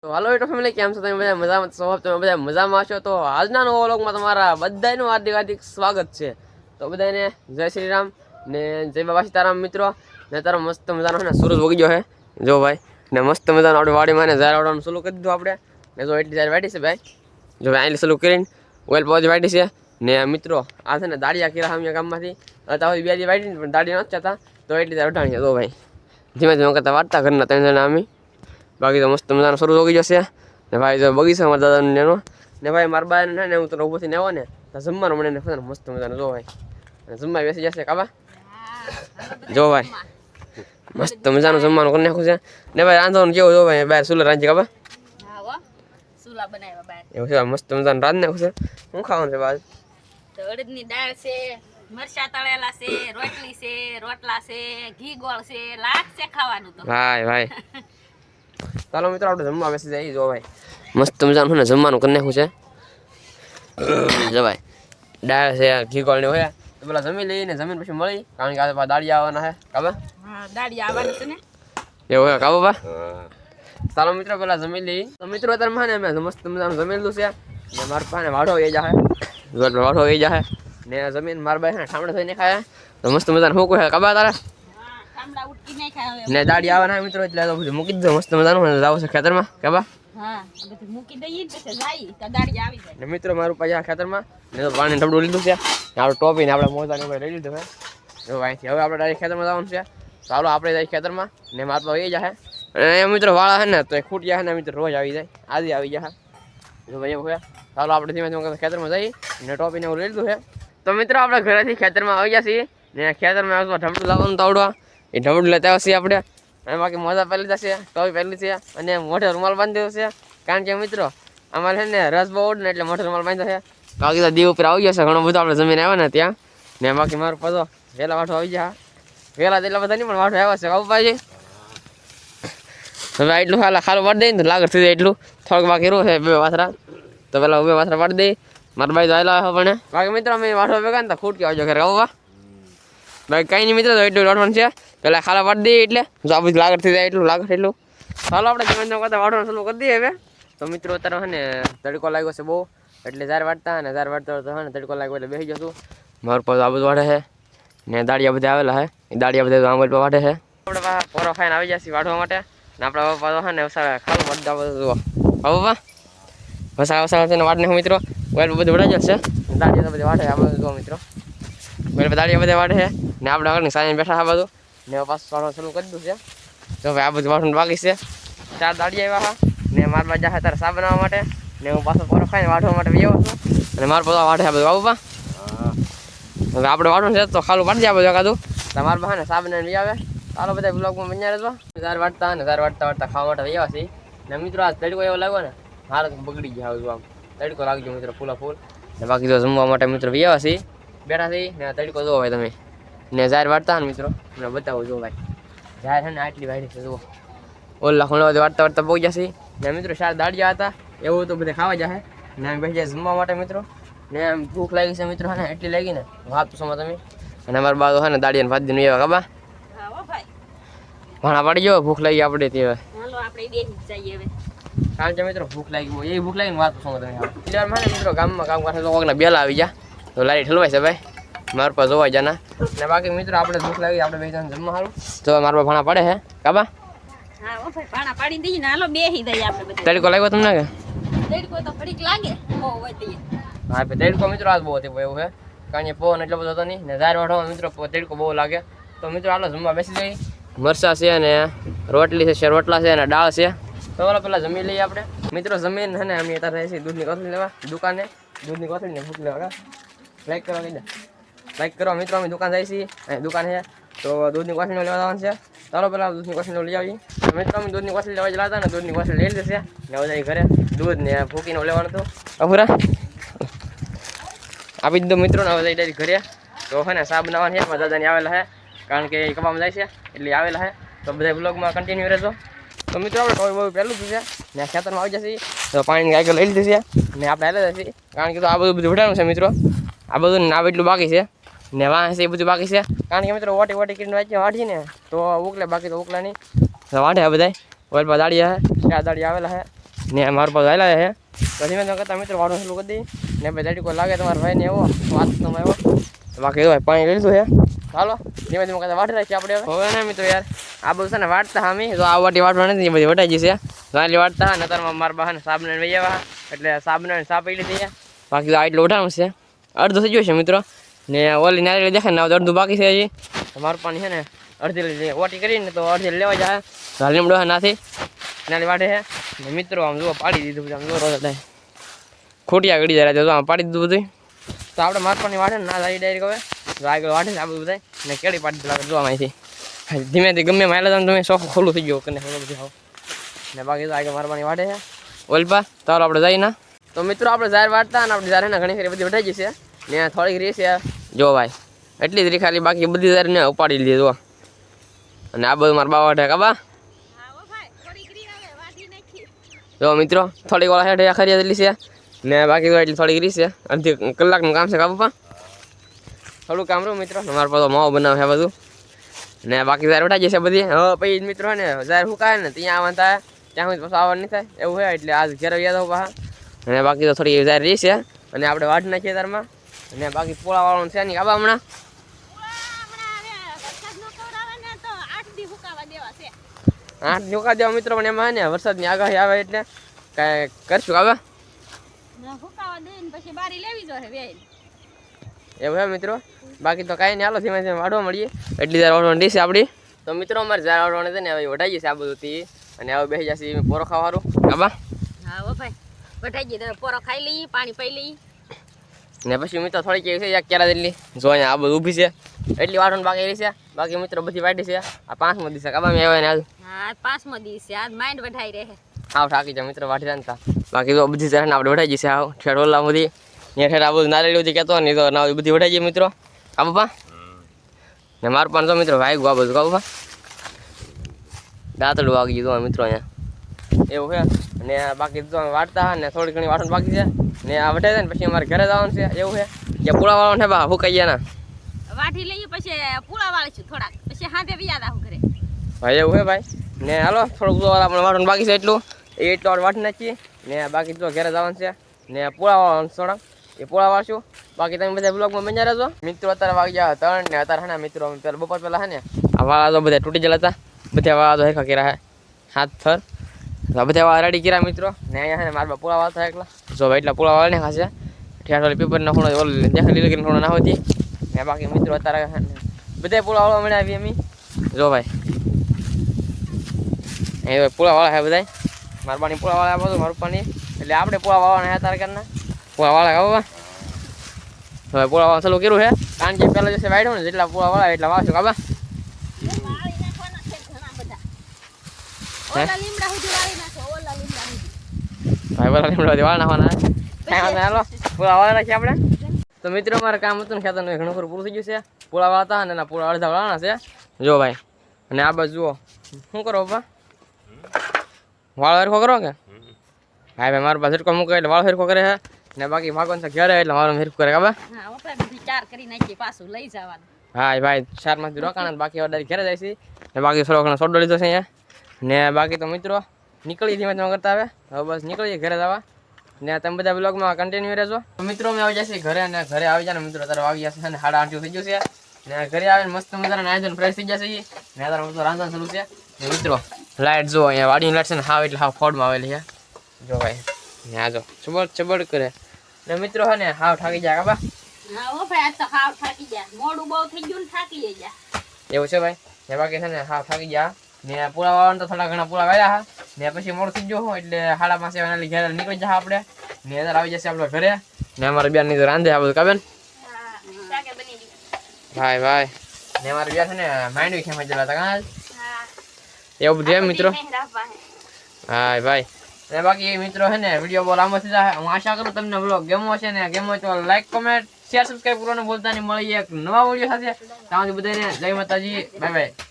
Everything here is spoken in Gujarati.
તો હાલો યુટ્યુબ ફેમિલી, કેમ છો તમે બધા? મજામાં છો? તમે બધા મજામાં છો? તો આજના નવા વ્લોગમાં તમારા બધાનું હાર્દિક હાર્દિક સ્વાગત છે. તો બધાને જય શ્રી રામ ને જય બાબા સીતારામ મિત્રો. ને તારો મસ્ત મજાનો છે ને સૂરજ ઉગી ગયો છે જો ભાઈ, ને મસ્ત મજાનો આપણે વાડીમાં ને ઝાર વાળવાનું ચાલુ કરી દીધું આપણે. ને જો એટલી ઝાર વાટી છે ભાઈ, જો ભાઈ આટલી ચાલુ કરીને ઓઇલ પૌધી વાટી છે. ને મિત્રો આ છે ને દાડિયા કીરા સામે ગામમાંથી હતા બે જે વાટી પણ દાડિયા નથી જતા, તો એટલી ઝાર ઉઠાણી છે. જો ભાઈ ધીમે ધીમે કરતા વાટતા ઘરના 3 જણા અમે. બાકી તો મસ્ત મજાનો શરૂ થઈ જશે ને ભાઈ. જો બગીચો મારા દાદાનો નેનો ને ભાઈ મારા બાને ને હું તો ઊભો થઈને આવ્યો ને તો જમવાનું મને ને મસ્ત મજાનો જો ભાઈ જમવા બેસી જશે કાબા. જો ભાઈ મસ્ત મજાનું જમવાનું કરી નાખ્યું છે ને ભાઈ. રાંધવાનું કેવું જો ભાઈ, બહાર સુલા રાંધી કાબા. સુલા બનાવ્યા બાર એવું છે મસ્ત મજાનું રાંધી નાખ્યું છે. શું ખાવાનું છે બાદ? તો અડદની દાળ છે, મરચા તળેલા છે, રોટલી છે, રોટલા છે, ઘી ગોળ છે, લાગશે ખાવાનું તો ભાઈ ભાઈ. ચાલો મિત્રો આપણે જમવા બેસી જઈએ. જો ભાઈ મસ્ત મજાનું ને જમવાનું કરી નાખ્યું છે. જો ભાઈ દાળ છે, ઘી ગોળ ને હોય તો પેલા જમી લઈને જમીન પછી મળી, કારણ કે આ દાળિયા આવવાના છે કાબા. હા દાળી આવવાની છે ને એવું હોય કાબા બા. ચાલો મિત્રો પેલા જમી લઈ. તો મિત્રો અત્યારે ને મેં મસ્ત મજાનું જમેલું છે ને મારા પાસે વાઢો એ જાય વાઢો એ જાય ને જમીન મારા બાઈ ઠામડા થઈને ખાય તો મસ્ત મજાનું શું કહે કાબા તારા. ઠામડા ઉટકી નહીં ખાય ને દાડી આવવાના મિત્રો, એટલે તો બધું મૂકી દીધું મસ્ત મજાનું જાવ છે ખેતરમાં કાબા. હા બધું મૂકી દઈએ પછી જાય તો દાળી આવી જાય ને મિત્રો મારું પાસે આ ખેતરમાં ને તો પાણી ઠબડું લીધું છે, આપણે ટોપી ને આપણે મોજા ને લઈ લીધું છે. જો અહીંથી હવે આપણે ડાયરેક્ટ ખેતરમાં જવાનું છે. ચાલો આપણે જાય ખેતરમાં ને મારા પાસે એ જાય. અને મિત્રો વાળા છે ને તો એ ખૂટ જાય ને મિત્રો રોજ આવી જાય, આજે આવી જાય. જો ભાઈ એવું છે. ચાલો આપણે ધીમે ધીમે ખેતરમાં જઈએ ને ટોપીને એવું લઈ લીધું છે. તો મિત્રો આપણે ઘરેથી ખેતરમાં આવી ગયા છીએ ને ખેતરમાં ઢબડું લાવવાનું તવડવા એ ઢબડું લેતા આવશે આપણે. અને બાકી મોજા પહેરી લીધા છે, ટોપી પહેરી છે અને મોઢે રૂમાલ બાંધી દીધો છે, કારણ કે મિત્રો અમારે છે ને રસ બહુ ને એટલે મોઢે રૂમાલ બાંધ્યો છે. બાકી તો દીવ ઉપર આવી ગયો છે ઘણું બધું, આપણે જમીન આવ્યા ને ત્યાં ને બાકી મારું પતો વહેલા વાઠો આવી જાય. વહેલા એટલા બધા નહીં પણ વાઠો આવ્યા છે કાબુભાઈ. હવે એટલું ખાલું પાડી દઈએ ને લાગર થઈ જાય એટલું થોડુંક બાકી રહ્યું છે 2 વાસરા, તો પેલા 2 વાસરા પાડી દઈએ. મારા ભાઈ તો આવેલા પણ બાકી મિત્રો અમે વાઠો ભેગા ને તો ખૂટ કે આવજો ઘરે કાબુબા. બાકી કંઈ નહીં મિત્રો, તો એટલું રોટવાનું છે પેલા ખાલા પાડી દઈએ એટલે જો આ બધું લાગર થઈ જાય એટલું લાગર એટલું. ચાલો આપણે જીવન કરતા વાટવાનું ચાલુ કરી દઈએ હવે. તો મિત્રો અત્યારે છે ને તડકો લાગ્યો છે બહુ, એટલે ઝાર વાટતા ને ઝાર વાટતા તો ને તડકો લાગ્યો એટલે બેસી જશું. મારું પાસે આ બધું વાટે છે ને દાડિયા બધા આવેલા છે, એ દાડિયા બધા આંબલ પર વાટે છે. આપણે પાછા પોરો ખાઈને આવી જશે વાટવા માટે ને આપણા પપ્પા તો ને ખાલું બધા બધું બાબા વસાડા વસાડા થઈને વાટને હું મિત્રો ઓઇલ બધું વડાઈ જશે. દાડિયા તો બધી વાટે આ બધું જો મિત્રો ઓઇલ દાડિયા બધા વાટે છે ને આપણે આગળ સાંજે બેઠા આ બધું ને પાછું વાટવાનું ચાલુ કરી દીધું છે. જો ભાઈ આ બધું વાટવાનું બાકી છે. 4 દાડિયા આવ્યા ને મારા બાજુ તારે સા બનાવવા માટે ને હું પાછો પોરો ખાઈને વાટવા માટે બી આવ્યો છું. અને મારા બધા વાટે આ બધું બાબુબા. હવે આપણે વાટવાનું છે તો ખાલું પાડી દે આ બધું એકાદું તમારા બહાને સા બનાવીને લઈ આવે. ચાલો બધા બ્લોગમાં બન્યા રહેજો. ઝાર વાટતા ને ઝાર વાટતા વાટતા ખાવા માટે આવ્યા છે ને મિત્રો આ તડકો એવો લાગ્યો ને હાલ બગડી ગયા હવે આમ તડકો લાગજો મિત્રો ફૂલા ફૂલ. ને બાકી તો જમવા માટે મિત્રો આવ્યા છે બેઠા થઈ ને તડકો જોવો ભાઈ તમે ને ઝાર વાટતા ને મિત્રો મને બતાવો જો ભાઈ ઝાર છે ને આટલી વાળી છે જુઓ. ઓલા ખૂણા વાટતા વાટતા પહોંચી જશે ને મિત્રો 4 દાડિયા હતા એવું તો બધે ખાવા જાય ને અમે બેસી જાય જમવા માટે મિત્રો. ને એમ ભૂખ લાગી છે મિત્રો ને એટલી લાગી ને વાત તો સમો તમે. અને અમારા બાજુ છે ને દાડિયાને ભાત દીને એવા કાબા ભાણા પાડી ગયો ભૂખ લાગી આપણે તે. હાલો આપણે બેસી જઈએ હવે, કારણ કે મિત્રો ભૂખ લાગી એ ભૂખ લાગીને વાત શું તમે મને મિત્રો ગામમાં કામ કરે લોકોને બેલા આવી જા તો લારી ઠલવાય છે ભાઈ મારા પર જોવાય જાના. ને બાકી મિત્રો આપણે ભૂખ લાગી આપણે 2 જણ જમવા સારું તો મારા પર ભાણા પડે હે કાબા. હા ઓ ભાઈ ભાણા પાડી દઈએ ને હાલો બેસી જઈએ આપણે બધા. તડકો લાગ્યો તમને કે? તડકો તો ઘડીક લાગે બહુ વધી. હા તડકો મિત્રો આજ બહુ હતી એવું છે, કારણ કે પવન એટલો બધો હતો નહીં ને ઝાર વાટવામાં મિત્રો તડકો બહુ લાગે. તો મિત્રો આટલો જમવા બેસી જઈએ. મરચાં છે અને રોટલી છે, રોટલા છે અને દાળ છે. તો ઓલા પેલા જમી લઈએ આપણે મિત્રો. જમીન છે ને અમે અત્યારે રહે છીએ દૂધની કોથળી લેવા દુકાને, દૂધની કોથળીને ભૂખ લેવા. લાઈક કરવા કઈ દે, લાઈક કરવા મિત્રો. અમે દુકાન જાય છીએ અને દુકાન છે તો દૂધની કોથળીનો લેવા જવાનું છે. ચાલો પેલા દૂધની કોથળીનો લઈ આવીએ મિત્રો. અમે દૂધની કોથળી લેવા જતા હતા ને દૂધની કોથળી લઈ લીધી છે ને બધા ઘરે દૂધ ને ફૂકીને લેવાનું હતું અભૂરા આપી દીધું મિત્રો ને હવે જઈ ઘરે. તો છે ને સા બનાવવાની છે મારા દાદાની આવેલા છે, કારણ કે એ કપામાં જાય છે એટલે આવેલા છે. તો બધા બ્લોગમાં કન્ટિન્યુ રહેજો. તો મિત્રો આપણે ટોય બહુ પહેલું જ છે ને ખેતરમાં આવી જશે તો પાણીની ગાયકો લઈ લીધી છે ને આપણે હાલે જશે, કારણ કે તો આ બધું વઢાણું છે મિત્રો. આ બધું ના એટલું બાકી છે ને વાં છે એ બધું બાકી છે, કારણ કે મિત્રો વાટી કરીને વાંચીએ ને તો ઉકલે, બાકી તો ઉકલા નહીં વાંઢે આ બધા ઓઇલ પર દાડિયા છે 4 દાડિયા આવેલા છે ને મારા પાસે આવેલા છે પછી મેં કરતા મિત્રો વાળું એટલું કરી દઈ ને ભાઈ દાડી કોઈ લાગે તમારા ભાઈને એવો વાત તમે આવ્યો બાકી ભાઈ પાણી લઈ લીધું છે ચાલો ધીમે ધીમે કરતા વાટ રાખીએ આપણે હવે ને મિત્રો યાર આ બધું છે ને વાટતા હા તો આ વાટી વાટવા નથી એ બધી વટાઈ જશે ગાલી વાટતા હા નતરમાં મારા બહાને સાબને વહી આવ્યા એટલે સાબને સા પી લીધી બાકી તો આ એટલું ઉઠાણું છે અડધું થઈ ગયું છે મિત્રો ને ઓલી નારિયેળ દેખાય ને અડધું બાકી છે હજી મારું પાણી છે ને અડધી લીધી ઓટી કરીને તો અડધી લેવા જાય લીમડો નાથી નાની વાટે છે ને મિત્રો આમ જુઓ પાડી દીધું બધું આમ જુઓ રોજ થાય ખોટિયા ગળી જાય તો આમ પાડી દીધું બધું તો આપણે મારપાની વાટે ના જાય ડાયરેક્ટ હવે આગળ વાટે આ બધું બધા ને કેળી પાડી દીધું જોવા અહીંથી ધીમેથી ગમે માયલા તમે તમે શોખ ખોલું થઈ ગયો કને બધી આવો ને બાકી તો આગળ મારવાની વાટે છે ઓલપા ચાલો આપણે જઈએ ના તો મિત્રો આપણે જાહેર વાટતા અને આપણે જાહેર ઘણી ખરી બધી વટાઈ જશે ને થોડીક રીસ છે જો ભાઈ એટલી જ રી ખાલી બાકી બધી જાહેર ને ઉપાડી લીધી જો અને આ બધું મારા બાવા વાટે કાબા જો મિત્રો થોડીક વાળા હેઠ ખરી એટલી છે ને બાકી તો એટલી થોડીક રીસ છે અડધી કલાકનું કામ છે કાબા થોડું કામ રહ્યું મિત્રો મારા પાસે માવો બનાવે છે બધું ને બાકી જાહેર વટાઈ જશે બધી હવે પછી મિત્રો ને જાહેર સુકાય ને ત્યાં આવવાનું થાય ત્યાં સુધી પાછું આવવાનું નહીં થાય એવું હોય એટલે આજ ઘેર યાદ આવું પાછા અને બાકી તો થોડી જાહેર રહી છે અને આપણે વાટ નાખીએ તારમાં અને બાકી પોળા વાળવાનું છે નહીં કાબા હમણાં 8 નુકા દેવા મિત્રો પણ એમાં ને વરસાદની આગાહી આવે એટલે કાંઈ કરશું કાબા એવું હે મિત્રો બાકી તો કાંઈ નહીં હાલો ધીમે ધીમે વાળવા મળીએ એટલી જાર વાળવાની ડીશ આપણી તો મિત્રો અમારે જાર વાળવાની છે ને હવે વઢાઈ જશે આ બધું અને હવે બેસી જશે પોરો ખાવાનું કાબા હા ઓ ભાઈ વઢાઈ ગઈ તમે પોરો ખાઈ લઈએ પાણી પી લઈએ ને પછી મિત્રો થોડીક એવી છે ક્યારે જેટલી જો અહીંયા આ બધું ઊભી છે એટલી વાળવાની બાકી રહી છે બાકી મિત્રો બધી વાટી છે આ 5મો દિવસ કાબા મેં આવ્યા ને આજ હા 5મો દિવસ છે આજ માઇન્ડ વઢાઈ રહે હાવ ઠાકી જાય મિત્રો વાટી રાંધતા બાકી તો બધી જાર આપણે વઢાઈ જશે આવ ઠેઠ ઓલા બધી ને ઠેઠ આ બધું નારેલું જે કહેતો નહીં તો ના બધી વઢાઈ જાય મિત્રો આ બાપા ને મારું પણ તો મિત્રો વાગ્યું આ બધું કાબા દાંતડું વાગી ગયું મિત્રો અહીંયા એવું છે અને બાકી તો વાટતા ને થોડી ઘણી વાટવાનું બાકી છે ને આ વઢાઈ જાય ને પછી અમારે ઘરે જવાનું છે એવું છે કે પૂળા વાળવાનું છે બા હું કહીએ ના વાટી લઈએ પછી પૂળા વાળીશું થોડાક પછી હાથે યાદ આવું ઘરે ભાઈ એવું છે ભાઈ ને હાલો થોડુંક આપણે વાટવાનું બાકી છે એટલું આપણે વાટી નાખીએ ને બાકી તો ઘરે જવાનું છે ને પૂળા વાળવાનું થોડાક એ પૂળા વાળશું બાકી તમે બધા બ્લોગમાં બન્યા રહેજો મિત્રો અત્યારે વાગી ગયા 3 ને અત્યારે હા મિત્રો પેલા બપોર પહેલાં હા ને આ વાળા તો બધા તૂટી ગયેલા હતા બધા વાળા તો હેખા કર્યા હાથ થર બધા વાળા રેડી કર્યા મિત્રો ને અહીંયા છે ને મારા પૂળા વાળતા એકલા જો ભાઈ એટલા પૂળા વાળા ને ખાશે ઠેઠ પેપરના ખૂણો ઓલ દેખા લીધું કે ખૂણો ના હોતી ને બાકી મિત્રો અત્યારે બધા પૂળા વાળવા મળ્યા આવી અમે જો ભાઈ એ પૂળા વાળા છે બધા મારા પાણી પૂળા વાળા બધું મારું પાણી એટલે આપણે પૂળા વાળવાના અત્યારે કરના પૂળા વાળા કાબા હવે પૂળા વાળવા ચાલુ કર્યું છે કારણ કે પહેલાં જશે વાળ્યું ને જેટલા પૂળા વાળા એટલા વાળશું કાબા ભાઈ બોલા લીમડા વાળ નાખવાના હાલો પૂળા વાળા નાખીએ આપણે તો મિત્રો અમારે કામ હતું ને ખેતરનું ઘણું ખરું પૂરું થઈ ગયું છે પૂળા વાળતા અને પૂળા અડધા વાળવાના છે જો ભાઈ અને આ બાજુ જુઓ શું કરો પપ્પા વાળ હરખો કરો કે ભાઈ ભાઈ મારા પાસે હરખો મૂકે એટલે વાળ હરખો કરે છે ને બાકી ભાગવાનું છે ઘરે એટલે મારું હરખું કરે કાબા હા ભાઈ 4માંથી રોકાણા બાકી વધારે ઘરે જાય છે ને બાકી થોડો ઘણો સોડો લીધો છે અહીંયા ને બાકી તો મિત્રો નીકળી ધીમે ધીમે કરતા આવે હવે બસ નીકળીએ ઘરે જવા ને તમે બધા બ્લોગમાં કન્ટિન્યુ રહેજો તો મિત્રો અમે આવી જશે ઘરે અને ઘરે આવી જાય ને મિત્રો તારે આવી જશે અને 8:30 થઈ ગયું છે ને ઘરે આવીને મસ્ત મજાના નાઈ ફ્રેશ થઈ જશે ને તારે મિત્રો રાંધવાનું ચાલુ છે ને મિત્રો લાઈટ જો અહીંયા વાડીની લાઈટ છે ને હાવ એટલે હાવ ફોડમાં આવેલી છે જો ભાઈ ત્યાં જો ચબડ ચબડ કરે ને મિત્રો હે ને હાવ થાકી જાય કાબા એવું છે ભાઈ ને બાકી છે ને હાવ થાકી ગયા ને પૂળા વાળવાનું તો થોડા ઘણા પૂળા વાળ્યા હા ને પછી મોડું થઈ ગયું એટલે 5:30 ઘરે નીકળી જાય આપણે ને અંદર આવી જશે આપણે ઘરે ને અમારે બેન ની તો રાંધે આ બધું કાબેન ભાઈ ભાઈ ને અમારે બેન છે ને માંડવી ખેમાં જલા હતા એવું બધું એમ મિત્રો હા ભાઈ ને બાકી મિત્રો છે ને વિડીયો બહુ લાંબો થઈ જાય હું આશા કરું તમને બ્લોગ ગમ્યો હશે ને ગમ્યો તો લાઈક કમેન્ટ શેર સબસ્ક્રાઇબ કરવાનું ભૂલતા નહીં મળીએ એક નવા વિડીયો સાથે ત્યાં સુધી બધાને જય માતાજી બાય બાય